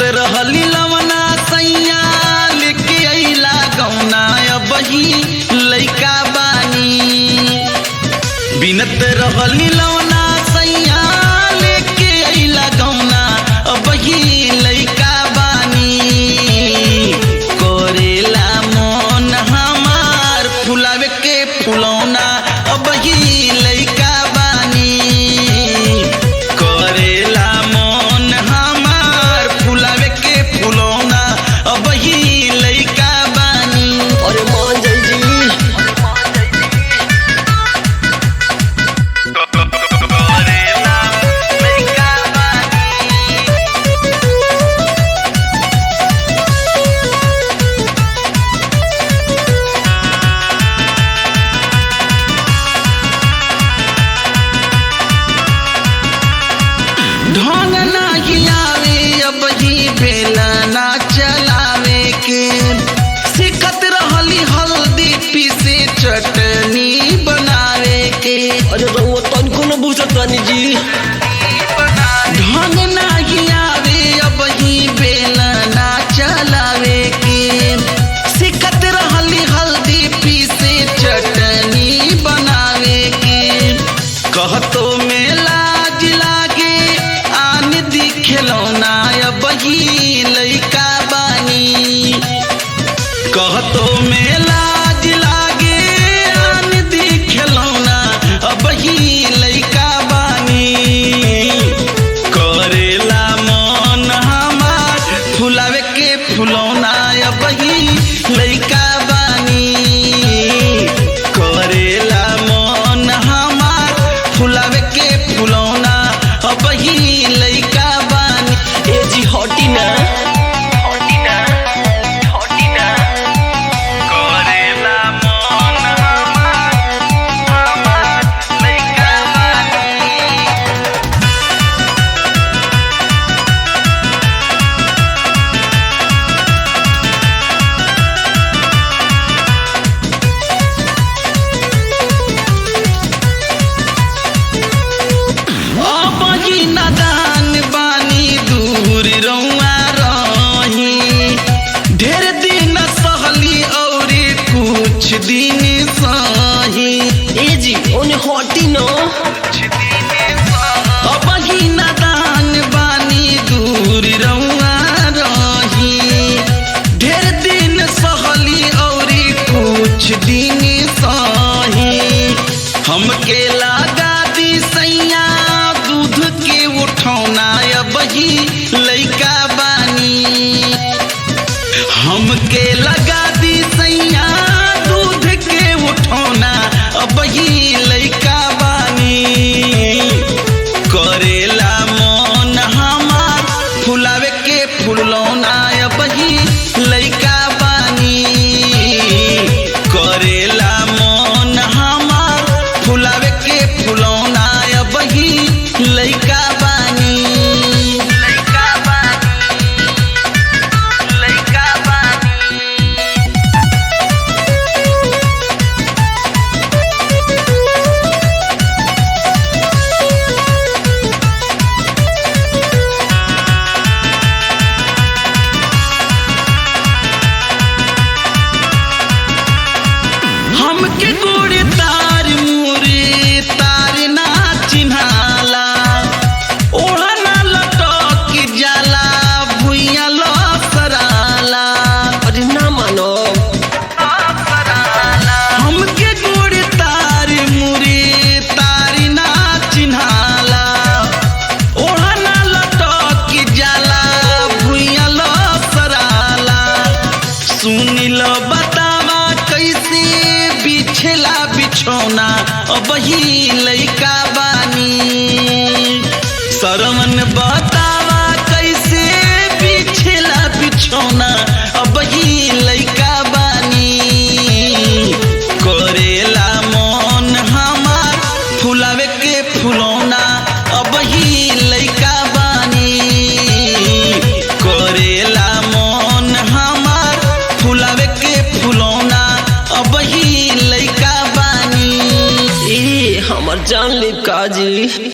रहली लवना सैया लेके अइला गौना अबही लइका बानी। बिनत रहली लवना सैया लेके अइला गौना अबही लइका बानी। करेला मन हमार फुलावे के फुलौना अबही लइका बानी। करेला मन हमार फुलावे के फुलौना अबही लइका बानी। अरे मान जाई जी ढंग नाही आवे अबही बेला ना चलावे के। सिखत रहली हल्दी पीसे चटनी बनावे के। अरे रउआ तनिको न बुझतानी जी। ढंग नाही आवे अबही बेला ना चलावे के। सिखत रहली हल्दी पीसे चटनी बनावे के। कहतो में लाज लागे आन दी खिलौना अबही लइका बानी। कहतो में लाज लागे आन दी खिलौना अबही लइका बानी। करेला मन हमार फुलावे के फुलौना अबही लइका बानी। करेला मन हमार फुलावे के फुलौना अबही लइका बानी। ए जी हटी ना करेला मन हमार लइका बानी। अबही नादान बानी दूर रउआ रही। ढेर दिन सहली औरे कुछ दिन सही। ए जी ओने हटी ना अबही नादान बानी दूर रउआ रही। ढेर दिन सहली औरे कुछ दिन सही। हमके लगा दी सैया दूध के उठौना अबही लइका बानी। हमके लगा दी सैया दूध के उठौना अबही लइका बानी। करेला मन हमार फुलावे के फुलौना अबही लइका बानी। करेला मन हमार फुलावे के फुलौना अबही लइका बानी। लइका बानी लइका बानी। हमके गोड़े तार मुरे तार ना चिन्हाला। ओढ़ना लटक जाला भुइया लसराला। अरे ना मानो हमके गोड़े तार मुरे तार ना चिन्हाला। ओढ़ना लटक जाला भुइया लसराला। सुनिल बतावा कैसे बिछला बिछौना अबही लइका बानी। सरवन बतावा कैसे बिछला बिछौना अबही लइका बानी। करेला मन हमार फुलावे के फुलौना अबही लइका बानी। करेला मन हमार फुलावे के फुलौना अबही लइका बानी। ए हमर जान ले काजी।